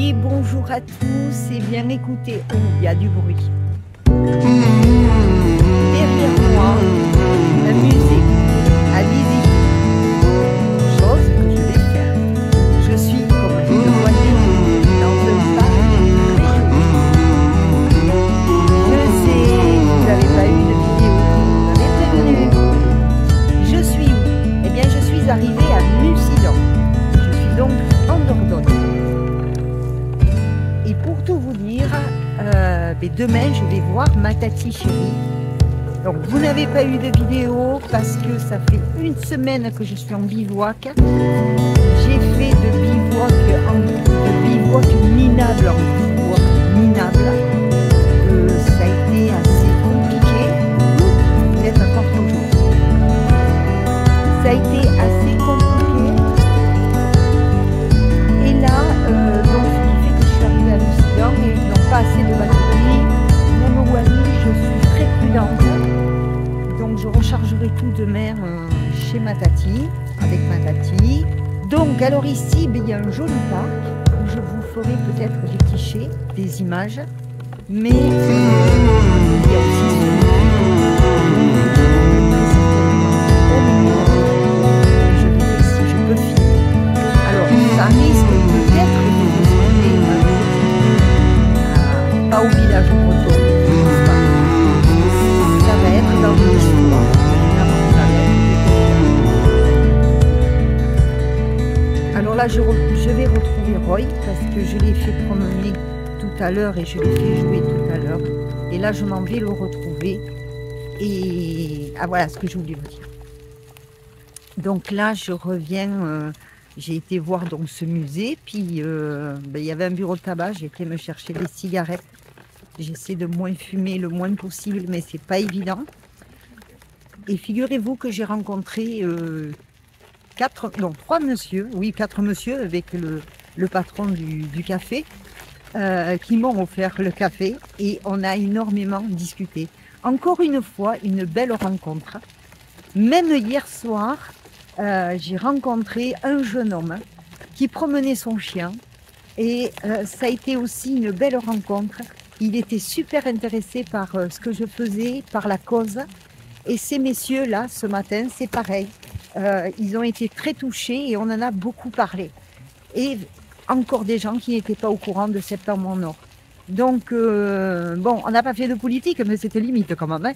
Oui, bonjour à tous et bien écoutez, oh, il y a du bruit. Derrière moi, un musée à visiter, chose que je vais faire. Je suis, comme vous le voyez, dans un parc très joli. Je sais, vous n'avez pas eu de vidéo, vous m'avez prévenu. Je suis où? Eh bien, je suis arrivée à Mussidan. Je suis donc en Dordogne. Et pour tout vous dire, demain je vais voir ma tati chérie. Donc vous n'avez pas eu de vidéo parce que ça fait une semaine que je suis en bivouac. J'ai fait de bivouac minable en bivouac minable. Ça a été assez compliqué. Vous êtes encore toujours. Ça a été assez compliqué. Et là, donc ce qui fait que je suis arrivée à Mussidan et ils n'ont pas assez de batterie. Même au Wally, je suis très prudente. Donc je rechargerai tout demain chez ma tati, avec ma tati. Donc alors ici, il y a un joli parc où je vous ferai peut-être des clichés, des images. Mais il y a aussi je verrai si je peux filmer. Alors ça risque peut-être de ressembler pas au village breton, ça va être dans l'histoire. Alors là, je vais retrouver Roy parce que je l'ai fait promener tout à l'heure et je l'ai fait jouer tout à l'heure. Et là, je m'en vais le retrouver. Et voilà ce que je voulais vous dire. Donc là, je reviens. J'ai été voir donc ce musée. Puis il y avait un bureau de tabac. J'ai été me chercher des cigarettes. J'essaie de moins fumer le moins possible, mais c'est pas évident. Et figurez-vous que j'ai rencontré trois monsieur avec le patron du café qui m'ont offert le café et on a énormément discuté. Encore une fois, une belle rencontre. Même hier soir, j'ai rencontré un jeune homme qui promenait son chien et ça a été aussi une belle rencontre. Il était super intéressé par ce que je faisais, par la cause. Et ces messieurs-là, ce matin, c'est pareil. Ils ont été très touchés et on en a beaucoup parlé. Et encore des gens qui n'étaient pas au courant de Septembre en Or. Donc, bon, on n'a pas fait de politique, mais c'était limite quand même. Hein.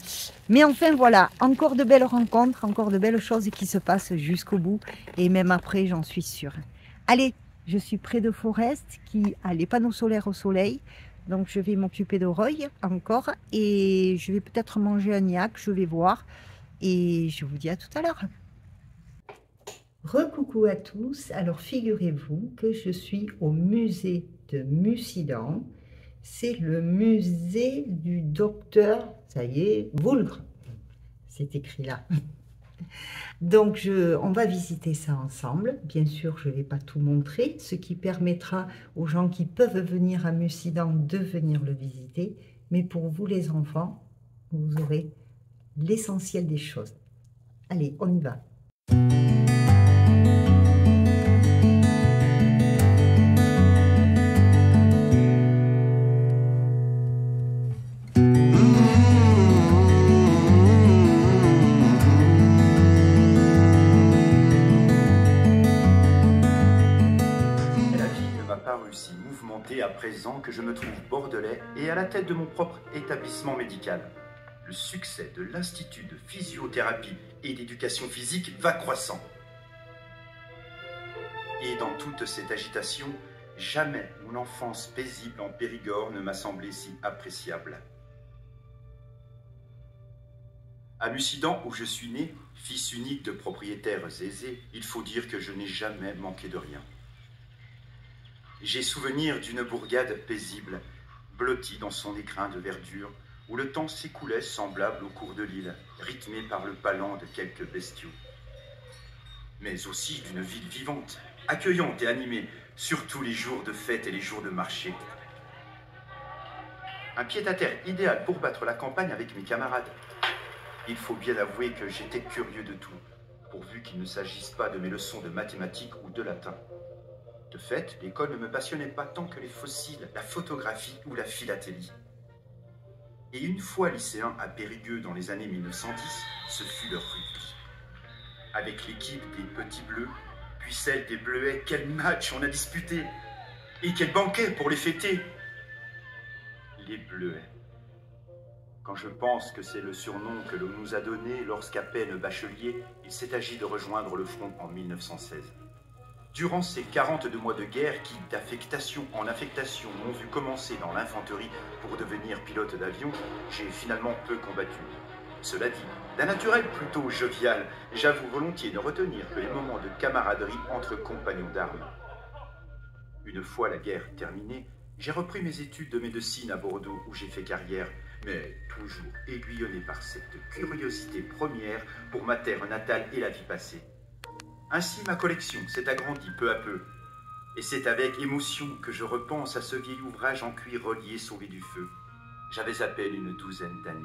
Mais enfin, voilà, encore de belles rencontres, encore de belles choses qui se passent jusqu'au bout. Et même après, j'en suis sûre. Allez, je suis près de Forest, qui a les panneaux solaires au soleil. Donc, je vais m'occuper de Roy encore. Et je vais peut-être manger un yak, je vais voir. Et je vous dis à tout à l'heure. Recoucou à tous, alors figurez-vous que je suis au musée de Mussidan, c'est le musée du docteur, ça y est, Boulgre, c'est écrit là. Donc on va visiter ça ensemble, bien sûr je ne vais pas tout montrer, ce qui permettra aux gens qui peuvent venir à Mussidan de venir le visiter, mais pour vous les enfants, vous aurez l'essentiel des choses. Allez, on y va. Si mouvementé à présent que je me trouve bordelais et à la tête de mon propre établissement médical. Le succès de l'Institut de physiothérapie et d'éducation physique va croissant. Et dans toute cette agitation, jamais mon enfance paisible en Périgord ne m'a semblé si appréciable. À Mussidan, où je suis né, fils unique de propriétaires aisés, il faut dire que je n'ai jamais manqué de rien. J'ai souvenir d'une bourgade paisible, blottie dans son écrin de verdure, où le temps s'écoulait semblable au cours de l'île, rythmé par le palan de quelques bestiaux. Mais aussi d'une ville vivante, accueillante et animée, surtout les jours de fête et les jours de marché. Un pied-à-terre idéal pour battre la campagne avec mes camarades. Il faut bien avouer que j'étais curieux de tout, pourvu qu'il ne s'agisse pas de mes leçons de mathématiques ou de latin. De fait, l'école ne me passionnait pas tant que les fossiles, la photographie ou la philatélie. Et une fois lycéen à Périgueux dans les années 1910, ce fut leur rugby. Avec l'équipe des Petits Bleus, puis celle des Bleuets, quel match on a disputé! Et quel banquet pour les fêter! Les Bleuets. Quand je pense que c'est le surnom que l'on nous a donné lorsqu'à peine bachelier, il s'est agi de rejoindre le front en 1916. Durant ces 42 mois de guerre qui, d'affectation en affectation, m'ont vu commencer dans l'infanterie pour devenir pilote d'avion, j'ai finalement peu combattu. Cela dit, d'un naturel plutôt jovial, j'avoue volontiers ne retenir que les moments de camaraderie entre compagnons d'armes. Une fois la guerre terminée, j'ai repris mes études de médecine à Bordeaux où j'ai fait carrière, mais toujours aiguillonné par cette curiosité première pour ma terre natale et la vie passée. Ainsi ma collection s'est agrandie peu à peu, et c'est avec émotion que je repense à ce vieil ouvrage en cuir relié sauvé du feu. J'avais à peine une douzaine d'années.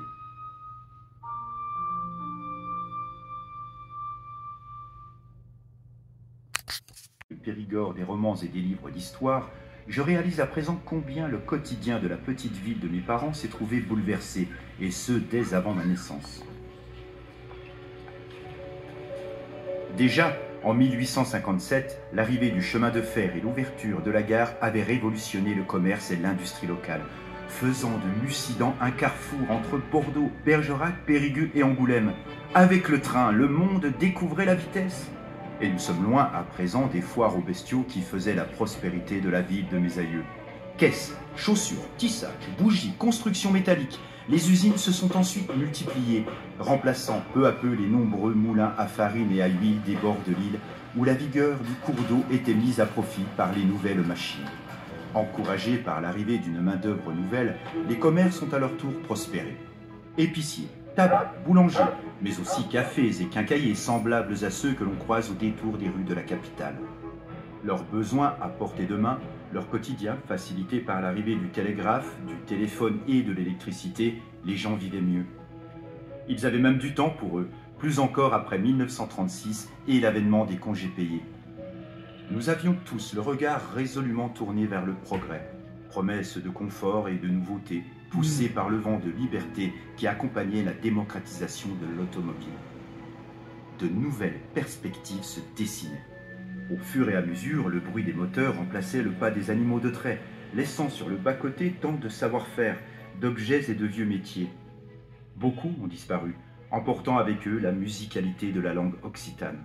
Le Périgord des romans et des livres d'histoire, je réalise à présent combien le quotidien de la petite ville de mes parents s'est trouvé bouleversé, et ce dès avant ma naissance. Déjà, en 1857, l'arrivée du chemin de fer et l'ouverture de la gare avaient révolutionné le commerce et l'industrie locale, faisant de Mussidan un carrefour entre Bordeaux, Bergerac, Périgueux et Angoulême. Avec le train, le monde découvrait la vitesse. Et nous sommes loin à présent des foires aux bestiaux qui faisaient la prospérité de la ville de mes aïeux. Caisses, chaussures, tissage, bougies, construction métallique, les usines se sont ensuite multipliées, remplaçant peu à peu les nombreux moulins à farine et à huile des bords de l'île où la vigueur du cours d'eau était mise à profit par les nouvelles machines. Encouragés par l'arrivée d'une main-d'œuvre nouvelle, les commerces ont à leur tour prospéré. Épiciers, tabac, boulangers, mais aussi cafés et quincailliers semblables à ceux que l'on croise au détour des rues de la capitale. Leurs besoins à portée de main, leur quotidien facilité par l'arrivée du télégraphe, du téléphone et de l'électricité, les gens vivaient mieux. Ils avaient même du temps pour eux, plus encore après 1936 et l'avènement des congés payés. Nous avions tous le regard résolument tourné vers le progrès, promesse de confort et de nouveauté, poussée par le vent de liberté qui accompagnait la démocratisation de l'automobile. De nouvelles perspectives se dessinaient. Au fur et à mesure, le bruit des moteurs remplaçait le pas des animaux de trait, laissant sur le bas-côté tant de savoir-faire, d'objets et de vieux métiers. Beaucoup ont disparu, emportant avec eux la musicalité de la langue occitane.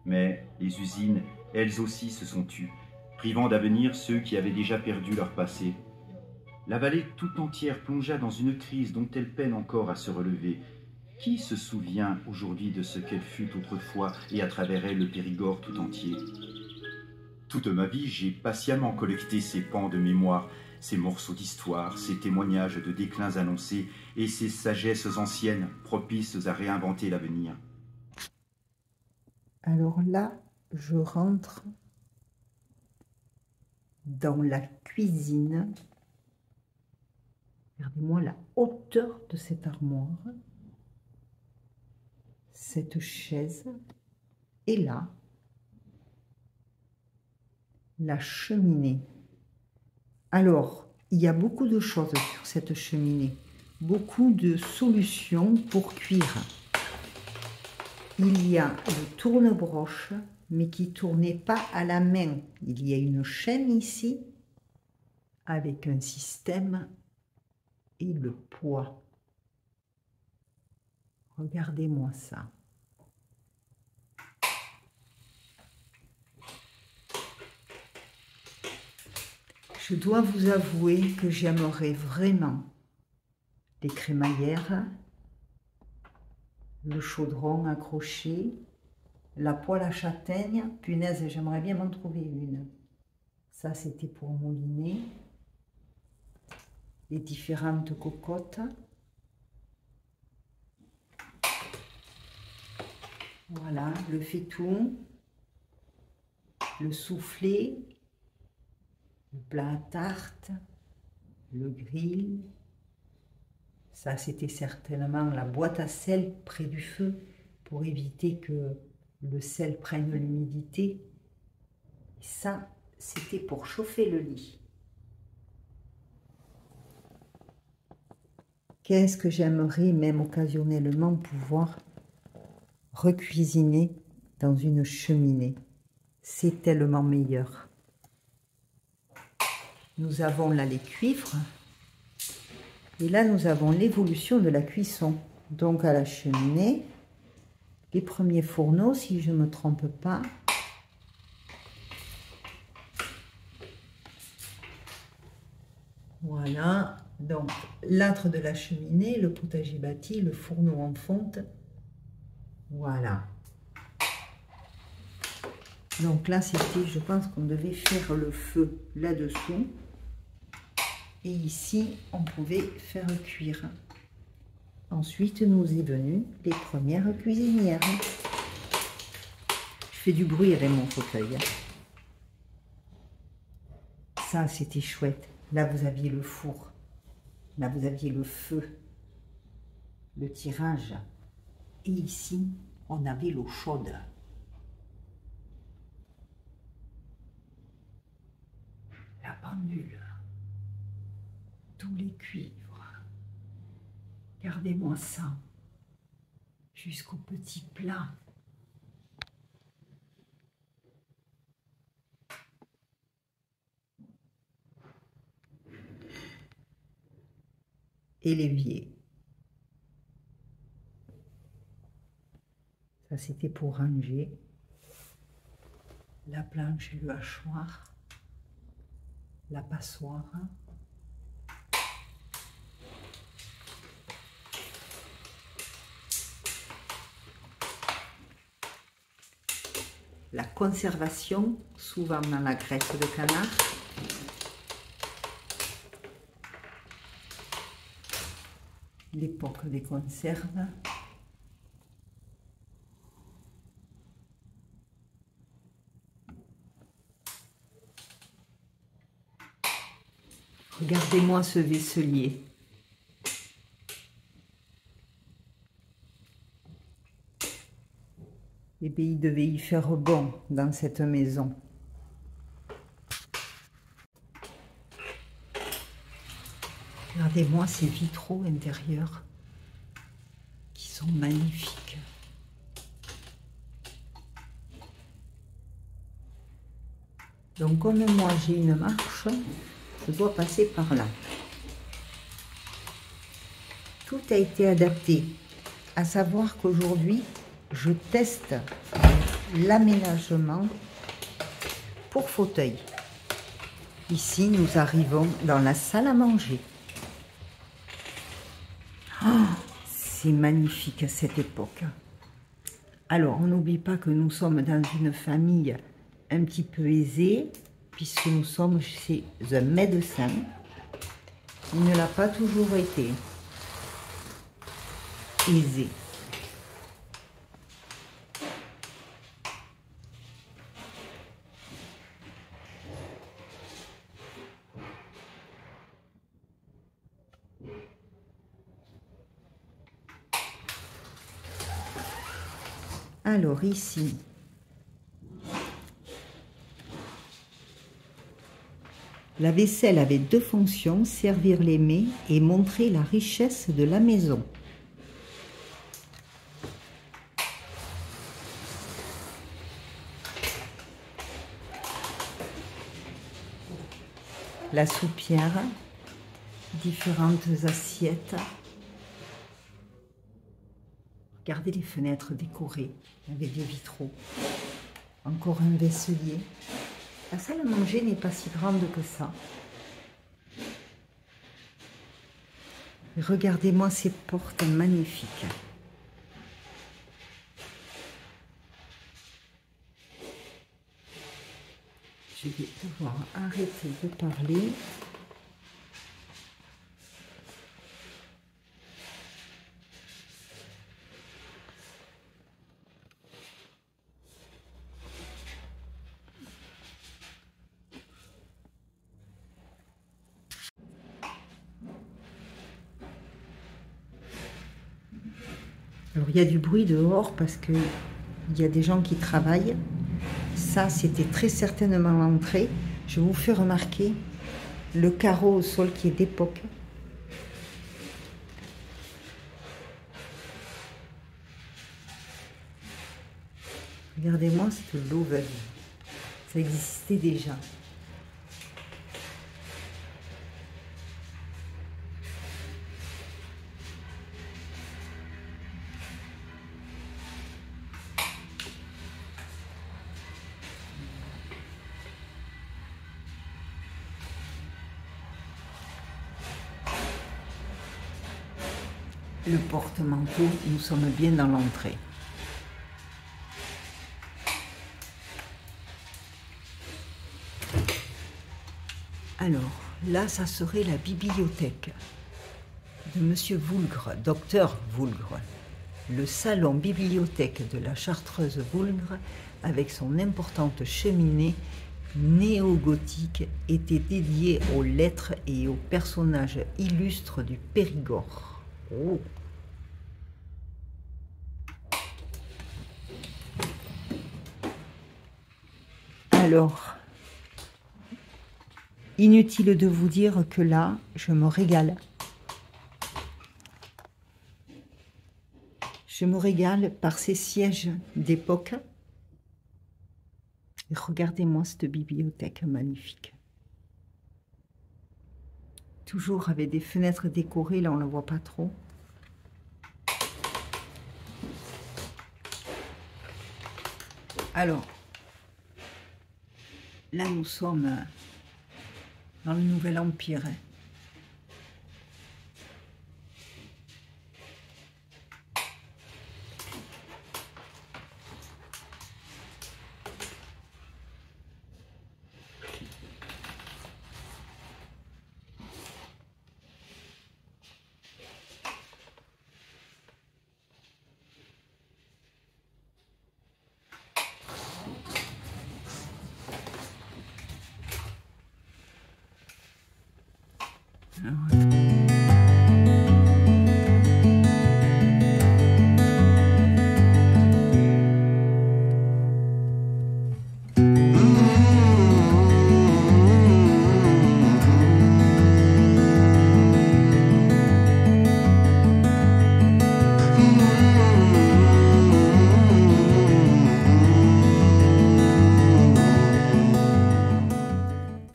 Mais les usines, elles aussi, se sont tues, privant d'avenir ceux qui avaient déjà perdu leur passé. La vallée tout entière plongea dans une crise dont elle peine encore à se relever. Qui se souvient aujourd'hui de ce qu'elle fut autrefois et à travers elle le Périgord tout entier? Toute ma vie, j'ai patiemment collecté ces pans de mémoire, ces morceaux d'histoire, ces témoignages de déclins annoncés et ces sagesses anciennes propices à réinventer l'avenir. Alors là, je rentre dans la cuisine. Regardez-moi la hauteur de cette armoire, cette chaise, et là, la cheminée. Alors, il y a beaucoup de choses sur cette cheminée, beaucoup de solutions pour cuire. Il y a le tourne-broche, mais qui ne tournait pas à la main. Il y a une chaîne ici, avec un système et le poids. Regardez-moi ça. Je dois vous avouer que j'aimerais vraiment les crémaillères, le chaudron accroché, la poêle à châtaigne. Punaise, j'aimerais bien m'en trouver une. Ça, c'était pour mouliner. Les différentes cocottes. Voilà, le faitout, le soufflé, le plat à tarte, le grill. Ça, c'était certainement la boîte à sel près du feu pour éviter que le sel prenne l'humidité. Ça, c'était pour chauffer le lit. Qu'est-ce que j'aimerais même occasionnellement pouvoir recuisiner dans une cheminée. C'est tellement meilleur. Nous avons là les cuivres. Et là, nous avons l'évolution de la cuisson. Donc à la cheminée, les premiers fourneaux, si je ne me trompe pas. Voilà. Donc l'âtre de la cheminée, le potager bâti, le fourneau en fonte. Voilà. Donc là, c'était, je pense qu'on devait faire le feu là-dessous. Et ici, on pouvait faire cuire. Ensuite, nous est venu les premières cuisinières. Je fais du bruit avec mon fauteuil. Ça, c'était chouette. Là, vous aviez le four. Là, vous aviez le feu. Le tirage. Et ici, on avait l'eau chaude. La pendule. Tous les cuivres. Regardez-moi ça. Jusqu'au petit plat. Et l'évier. Ça, c'était pour ranger. La planche et le hachoir. La passoire. La conservation, souvent dans la graisse de canard. L'époque des conserves. Regardez-moi ce vaisselier. Eh bien, il devait y faire bon dans cette maison. Regardez-moi ces vitraux intérieurs qui sont magnifiques. Donc, comme moi j'ai une marche, je dois passer par là. Tout a été adapté, à savoir qu'aujourd'hui, je teste l'aménagement pour fauteuil. Ici, nous arrivons dans la salle à manger. Oh, c'est magnifique à cette époque. Alors, on n'oublie pas que nous sommes dans une famille un petit peu aisée, puisque nous sommes chez un médecin. Il ne l'a pas toujours été aisé. Alors ici, la vaisselle avait deux fonctions, servir les mets et montrer la richesse de la maison. La soupière, différentes assiettes. Regardez les fenêtres décorées avec des vitraux. Encore un vaisselier. La salle à manger n'est pas si grande que ça. Regardez-moi ces portes magnifiques. Je vais devoir arrêter de parler. Alors, il y a du bruit dehors parce qu'il y a des gens qui travaillent. Ça, c'était très certainement l'entrée. Je vous fais remarquer le carreau au sol qui est d'époque. Regardez-moi cette louveuse. Ça existait déjà. Le porte-manteau, nous sommes bien dans l'entrée. Alors, là, ça serait la bibliothèque de Monsieur Voulgre, docteur Voulgre. Le salon bibliothèque de la Chartreuse Voulgre, avec son importante cheminée néo-gothique, était dédié aux lettres et aux personnages illustres du Périgord. Oh. Alors, inutile de vous dire que là, je me régale. Je me régale par ces sièges d'époque. Et regardez-moi cette bibliothèque magnifique. Toujours avec des fenêtres décorées, là on ne le voit pas trop. Alors, là nous sommes dans le Nouvel Empire.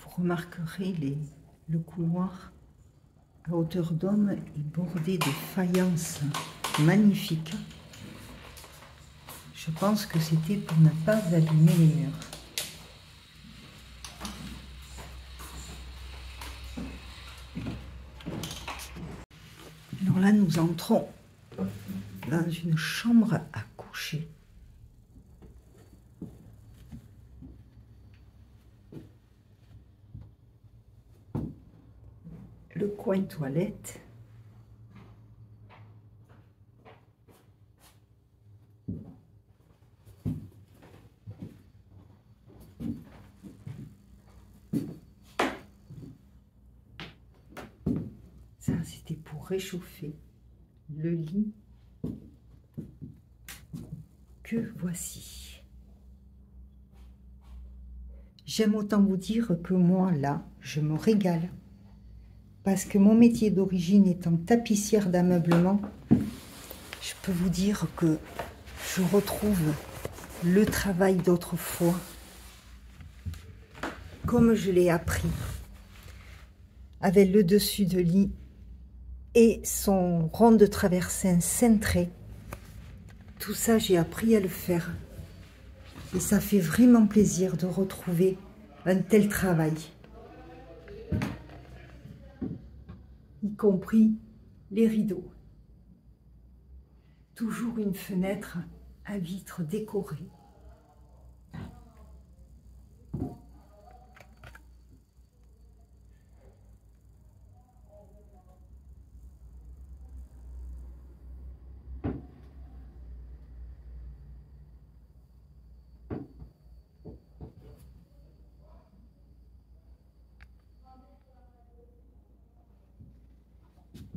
Vous remarquerez le couloir à hauteur d'homme est bordé de faïences magnifiques. Je pense que c'était pour ne pas abîmer les murs. Alors là, nous entrons dans une chambre à coucher. Le coin toilette. Ça, c'était pour réchauffer le lit que voici. J'aime autant vous dire que moi, là, je me régale. Parce que mon métier d'origine étant tapissière d'ameublement, je peux vous dire que je retrouve le travail d'autrefois, comme je l'ai appris, avec le dessus de lit et son rond de traversin cintré. Tout ça, j'ai appris à le faire. Et ça fait vraiment plaisir de retrouver un tel travail. Y compris les rideaux. Toujours une fenêtre à vitres décorées.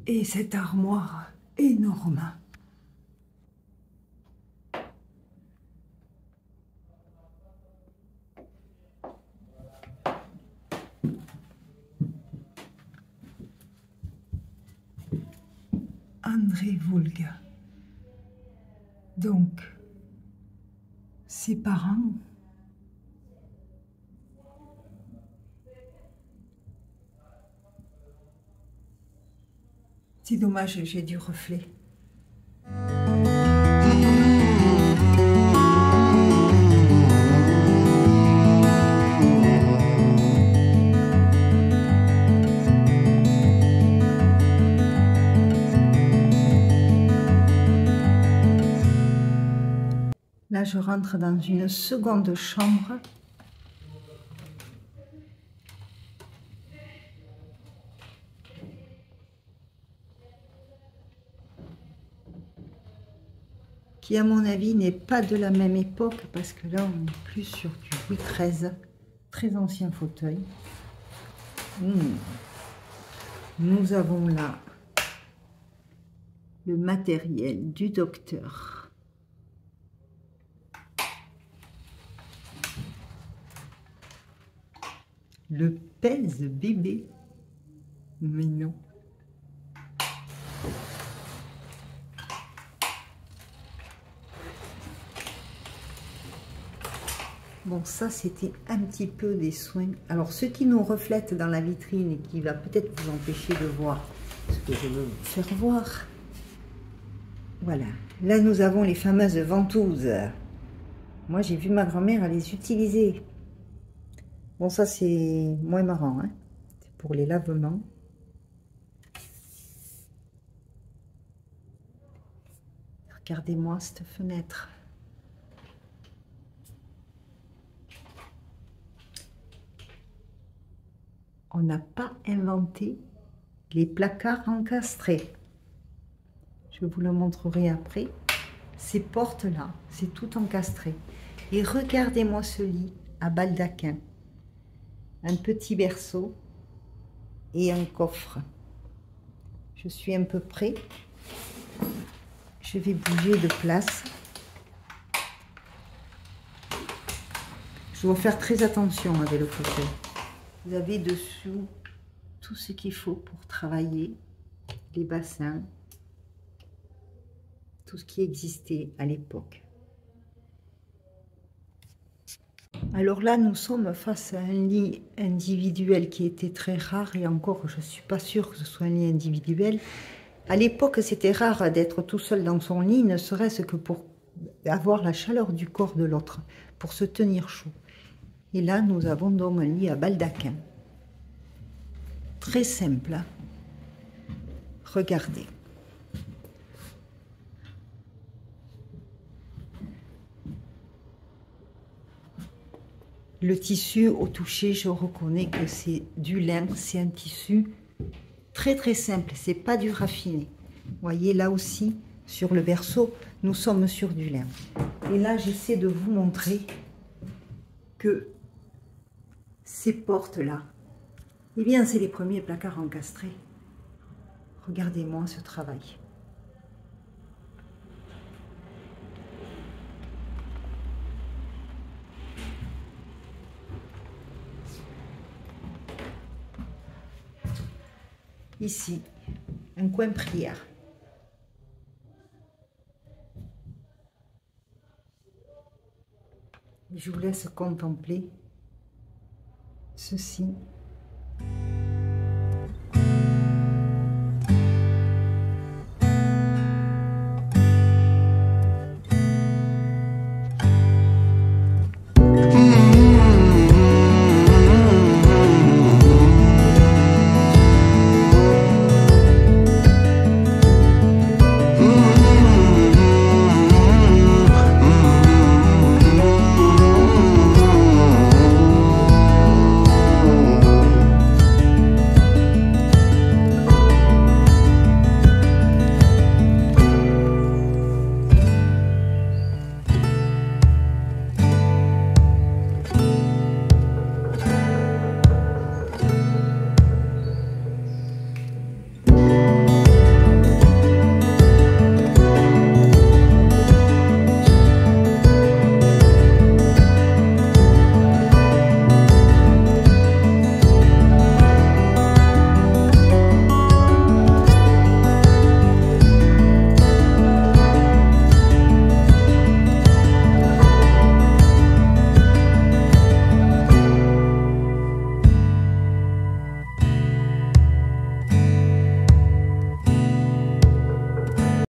Et cette armoire énorme. André Voulga. Donc, ses parents c'est dommage, j'ai du reflet. Là, je rentre dans une seconde chambre. Qui, à mon avis, n'est pas de la même époque, parce que là, on est plus sur du Louis XIII, très ancien fauteuil. Nous avons là le matériel du docteur. Le pèse-bébé. Mais non. Bon, ça, c'était un petit peu des soins. Alors, ce qui nous reflète dans la vitrine et qui va peut-être vous empêcher de voir ce que je veux vous faire voir. Voilà. Là, nous avons les fameuses ventouses. Moi, j'ai vu ma grand-mère les utiliser. Bon, ça, c'est moins marrant, hein. C'est pour les lavements. Regardez-moi cette fenêtre. On n'a pas inventé les placards encastrés. Je vous le montrerai après. Ces portes-là, c'est tout encastré. Et regardez-moi ce lit à baldaquin. Un petit berceau et un coffre. Je suis un peu près. Je vais bouger de place. Je dois faire très attention avec le fauteuil. Vous avez dessous tout ce qu'il faut pour travailler, les bassins, tout ce qui existait à l'époque. Alors là, nous sommes face à un lit individuel qui était très rare, et encore, je ne suis pas sûre que ce soit un lit individuel. À l'époque, c'était rare d'être tout seul dans son lit, ne serait-ce que pour avoir la chaleur du corps de l'autre, pour se tenir chaud. Et là, nous avons donc un lit à baldaquin. Très simple. Hein. Regardez. Le tissu au toucher, je reconnais que c'est du lin, c'est un tissu très très simple, c'est pas du raffiné. Vous voyez là aussi, sur le berceau, nous sommes sur du lin. Et là, j'essaie de vous montrer que ces portes-là, eh bien, c'est les premiers placards encastrés. Regardez-moi ce travail. Ici, un coin prière. Je vous laisse contempler ceci.